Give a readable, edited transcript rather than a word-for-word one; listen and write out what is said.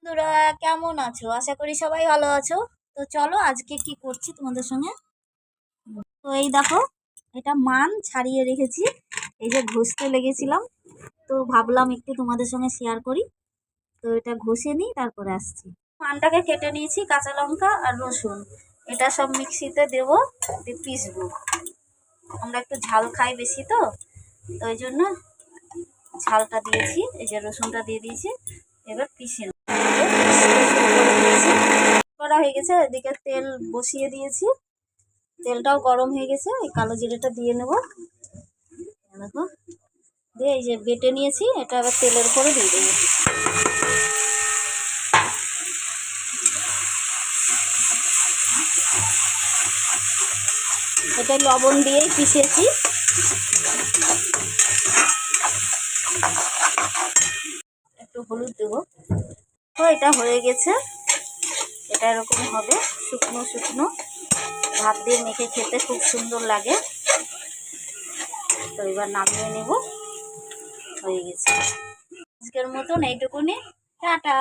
বন্ধুরা, কেমন আছো? আশা করি সবাই ভালো আছো। তো চলো আজকে কি করছি তোমাদের সঙ্গে। তো এই দেখো, এটা মান ছাড়িয়ে রেখেছি। এই যে ঘষতে লেগেছিলাম, তো ভাবলাম একটু তোমাদের সঙ্গে শেয়ার করি। তো এটা ঘষে নিই, তারপরে আসছি। মানটাকে কেটে নিয়েছি, কাঁচা লঙ্কা আর রসুন এটা সব মিক্সিতে দেবো, দিয়ে পিসবো। আমরা একটু ঝাল খাই বেশি, তো ওই জন্য ঝালটা দিয়েছি। এই যে রসুনটা দিয়ে দিয়েছি, এবার পিষে করা হয়ে গেছে। এদিকে তেল বসিয়ে দিয়েছি, তেলটাও গরম হয়ে গেছে। এই কালো জিরেটা দিয়ে নেব। দেখো, দিয়ে এই যে বেটে নিয়েছি, এটা আবার তেলের উপরে দিয়ে দেবো। এটা লবণ দিয়েই পিষেছি। একটু হলুদ দেবো। তো এটা হয়ে গেছে। এটা এরকম হবে, শুকনো শুকনো, ভাত দিয়ে মেখে খেতে খুব সুন্দর লাগে। তো এবার নামিয়ে নেব। হয়ে গেছে। আজকের মতন এইটুকুনি, টাটা।